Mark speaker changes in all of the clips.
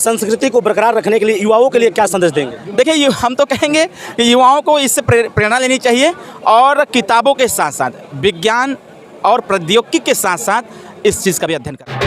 Speaker 1: संस्कृति को बरकरार रखने के लिए युवाओं के लिए क्या संदेश देंगे?
Speaker 2: देखिए, हम तो कहेंगे कि युवाओं को इससे प्रेरणा लेनी चाहिए और किताबों के साथ साथ विज्ञान और प्रौद्योगिकी के साथ साथ इस चीज़ का भी अध्ययन करना।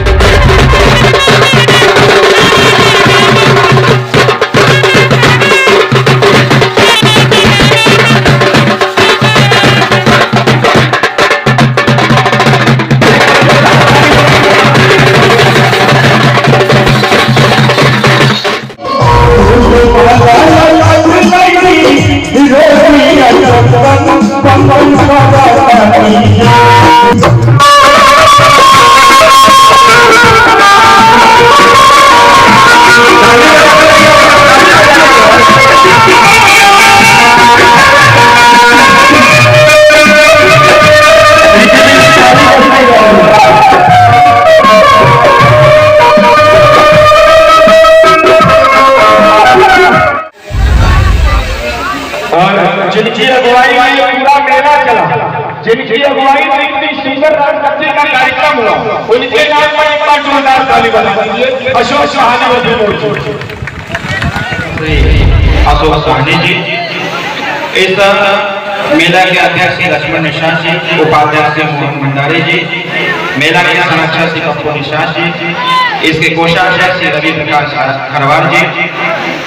Speaker 3: जिनकी अगुवाई में पूरा मेला चला, जिनकी अगुवाई में इतनी सुंदर राजकत्ती का कार्यक्रम हुआ, उनके नाम पर एक बार जोरदार ताली बजा दीजिए। अशोक सहानी
Speaker 4: अशोक सहानी जी, इस मेला के अध्यक्ष श्री लक्ष्मण निशान जी, उपाध्यक्ष श्री मोहन भंडारी जी, मेला के संरक्षक श्री पप्पू निशान जी, इसके कोषाध्यक्ष श्री रवि प्रकाश खरवार जी,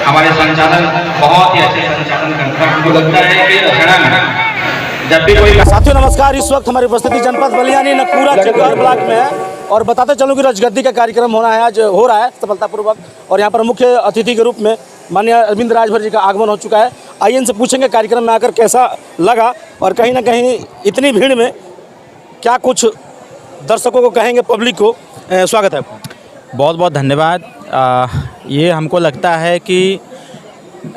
Speaker 4: हमारे संचालन बहुत ही अच्छे संचालन करते हैं। हमको लगता है कि रचना में जब भी कोई
Speaker 1: साथियों नमस्कार, इस वक्त हमारी उपस्थिति जनपद बलियानी नकूरा चकवार ब्लॉक में है और बताते चलूँ कि राजगद्दी का कार्यक्रम होना है, आज हो रहा है सफलतापूर्वक और यहाँ पर मुख्य अतिथि के रूप में माननीय अरविंद राजभर जी का आगमन हो चुका है। आइए इनसे पूछेंगे कार्यक्रम में आकर कैसा लगा और कहीं ना कहीं इतनी भीड़ में क्या कुछ दर्शकों को कहेंगे, पब्लिक को। स्वागत है।
Speaker 2: बहुत बहुत धन्यवाद। ये हमको लगता है कि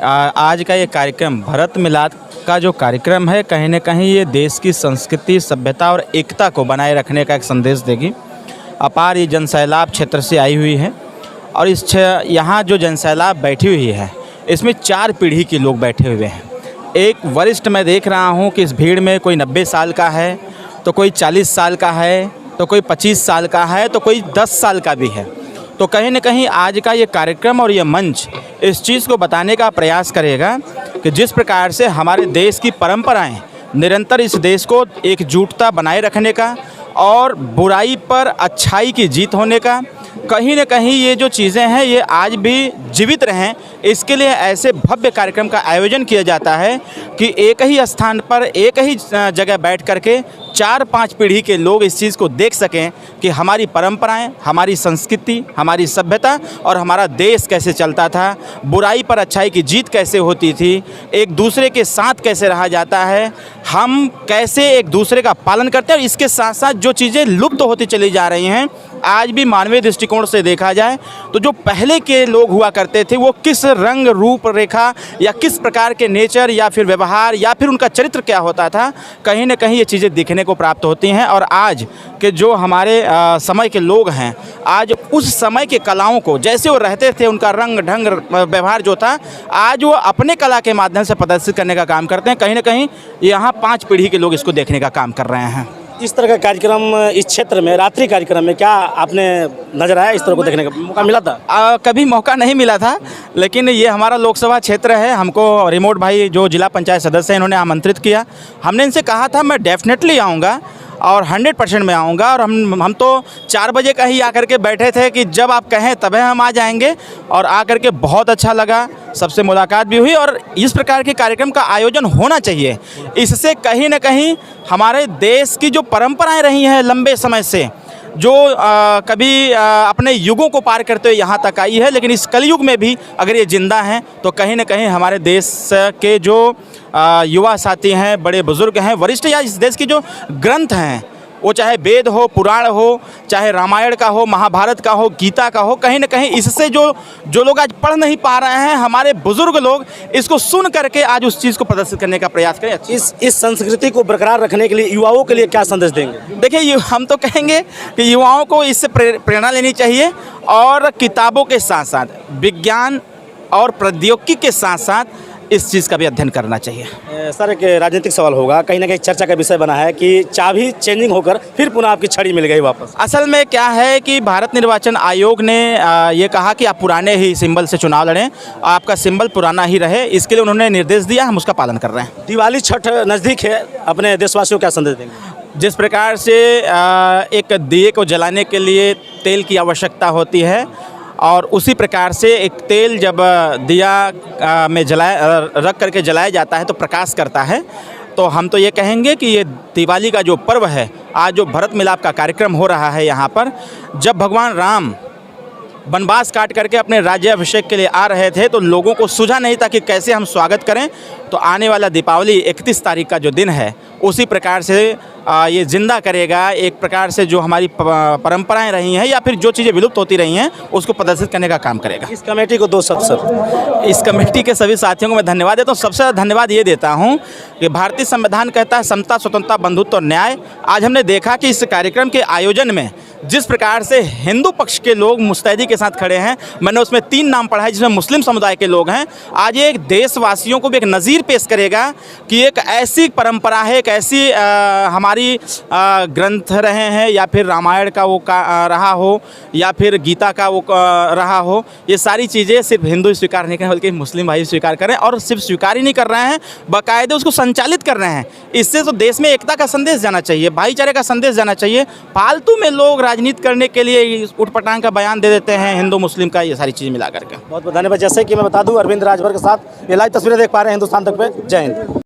Speaker 2: आज का ये कार्यक्रम भरत मिलाप का जो कार्यक्रम है, कहीं न कहीं ये देश की संस्कृति, सभ्यता और एकता को बनाए रखने का एक संदेश देगी। अपार ये जनसैलाब क्षेत्र से आई हुई है और यहाँ जो जनसैलाब बैठी हुई है, इसमें 4 पीढ़ी के लोग बैठे हुए हैं। एक वरिष्ठ मैं देख रहा हूँ कि इस भीड़ में कोई 90 साल का है, तो कोई 40 साल का है, तो कोई 25 साल का है, तो कोई 10 साल का भी है। तो कहीं न कहीं आज का ये कार्यक्रम और ये मंच इस चीज़ को बताने का प्रयास करेगा कि जिस प्रकार से हमारे देश की परंपराएं निरंतर इस देश को एकजुटता बनाए रखने का और बुराई पर अच्छाई की जीत होने का, कहीं न कहीं ये जो चीज़ें हैं ये आज भी जीवित रहें, इसके लिए ऐसे भव्य कार्यक्रम का आयोजन किया जाता है कि एक ही स्थान पर एक ही जगह बैठ करके 4-5 पीढ़ी के लोग इस चीज़ को देख सकें कि हमारी परंपराएं, हमारी संस्कृति, हमारी सभ्यता और हमारा देश कैसे चलता था, बुराई पर अच्छाई की जीत कैसे होती थी, एक दूसरे के साथ कैसे रहा जाता है, हम कैसे एक दूसरे का पालन करते हैं और इसके साथ साथ जो चीज़ें लुप्त होती चली जा रही हैं। आज भी मानवीय दृष्टिकोण से देखा जाए तो जो पहले के लोग हुआ करते थे वो किस रंग रूप रेखा या किस प्रकार के नेचर या फिर व्यवहार या फिर उनका चरित्र क्या होता था, कहीं न कहीं ये चीज़ें दिखने को प्राप्त होती हैं। और आज के जो हमारे समय के लोग हैं, आज उस समय के कलाओं को जैसे वो रहते थे, उनका रंग ढंग व्यवहार जो था, आज वो अपने कला के माध्यम से प्रदर्शित करने का काम करते हैं। कहीं न कहीं यहाँ 5 पीढ़ी के लोग इसको देखने का काम कर रहे हैं।
Speaker 1: इस तरह का कार्यक्रम इस क्षेत्र में, रात्रि कार्यक्रम में, क्या आपने नजर आया, इस तरह को देखने का मौका मिला था?
Speaker 2: कभी मौका नहीं मिला था, लेकिन ये हमारा लोकसभा क्षेत्र है। हमको रिमोट भाई जो जिला पंचायत सदस्य हैं, इन्होंने आमंत्रित किया। हमने इनसे कहा था मैं डेफिनेटली आऊँगा और 100% में आऊँगा और हम तो 4 बजे का ही आकर के बैठे थे कि जब आप कहें तब हम आ जाएंगे। और आकर के बहुत अच्छा लगा, सबसे मुलाकात भी हुई और इस प्रकार के कार्यक्रम का आयोजन होना चाहिए। इससे कहीं न कहीं हमारे देश की जो परंपराएं रही हैं लंबे समय से, जो कभी अपने युगों को पार करते हुए यहाँ तक आई है, लेकिन इस कलयुग में भी अगर ये जिंदा हैं तो कहीं न कहीं हमारे देश के जो युवा साथी हैं, बड़े बुजुर्ग हैं, वरिष्ठ या इस देश की जो ग्रंथ हैं, वो चाहे वेद हो, पुराण हो, चाहे रामायण का हो, महाभारत का हो, गीता का हो, कहीं न कहीं इससे जो लोग आज पढ़ नहीं पा रहे हैं, हमारे बुजुर्ग लोग इसको सुन करके आज उस चीज़ को प्रदर्शित करने का प्रयास करें।
Speaker 1: इस संस्कृति को बरकरार रखने के लिए युवाओं के लिए क्या संदेश देंगे?
Speaker 2: देखिए, हम तो कहेंगे कि युवाओं को इससे प्रेरणा लेनी चाहिए और किताबों के साथ साथ विज्ञान और प्रौद्योगिकी के साथ साथ इस चीज़ का भी अध्ययन करना चाहिए।
Speaker 1: सर एक राजनीतिक सवाल होगा, कहीं ना कहीं चर्चा का विषय बना है कि चाबी चेंजिंग होकर फिर पुनः आपकी छड़ी मिल गई वापस।
Speaker 2: असल में क्या है कि भारत निर्वाचन आयोग ने ये कहा कि आप पुराने ही सिंबल से चुनाव लड़ें, आपका सिंबल पुराना ही रहे, इसके लिए उन्होंने निर्देश दिया, हम उसका पालन कर रहे हैं।
Speaker 1: दिवाली छठ नज़दीक है, अपने देशवासियों को क्या संदेश देंगे?
Speaker 2: जिस प्रकार से एक दिए को जलाने के लिए तेल की आवश्यकता होती है, और उसी प्रकार से एक तेल जब दिया में रख करके जलाया जाता है तो प्रकाश करता है। तो हम तो ये कहेंगे कि ये दिवाली का जो पर्व है, आज जो भरत मिलाप का कार्यक्रम हो रहा है यहाँ पर, जब भगवान राम वनवास काट करके अपने राज्याभिषेक के लिए आ रहे थे तो लोगों को सूझा नहीं था कि कैसे हम स्वागत करें। तो आने वाला दीपावली 31 तारीख का जो दिन है, उसी प्रकार से ये जिंदा करेगा एक प्रकार से जो हमारी परंपराएं रही हैं या फिर जो चीज़ें विलुप्त होती रही हैं उसको प्रदर्शित करने का काम करेगा।
Speaker 1: इस कमेटी को 2 शब्द सर।
Speaker 2: इस कमेटी के सभी साथियों को मैं धन्यवाद देता हूँ। सबसे ज़्यादा धन्यवाद ये देता हूँ कि भारतीय संविधान कहता है समता, स्वतंत्रता, बंधुत्व और न्याय। आज हमने देखा कि इस कार्यक्रम के आयोजन में जिस प्रकार से हिंदू पक्ष के लोग मुस्तैदी के साथ खड़े हैं, मैंने उसमें 3 नाम पढ़ा है जिसमें मुस्लिम समुदाय के लोग हैं। आज ये एक देशवासियों को भी एक नज़ीर पेश करेगा कि एक ऐसी परंपरा है, एक ऐसी हमारी ग्रंथ रहे हैं, या फिर रामायण का वो रहा हो या फिर गीता का वो रहा हो, ये सारी चीज़ें सिर्फ हिंदू स्वीकार नहीं करें बल्कि मुस्लिम भाई स्वीकार करें, और सिर्फ स्वीकार ही नहीं कर रहे हैं, बाकायदे उसको संचालित कर रहे हैं। इससे तो देश में एकता का संदेश जाना चाहिए, भाईचारे का संदेश जाना चाहिए। फालतू में लोग राजनीति करने के लिए उठपटांग का बयान दे देते हैं हिंदू मुस्लिम का, ये सारी चीज़ें मिला करके।
Speaker 1: बहुत बहुत धन्यवाद। जैसे कि मैं बता दूं, अरविंद राजभर के साथ ये लाइव तस्वीरें देख पा रहे हैं हिंदुस्तान तक पे। जय हिंद।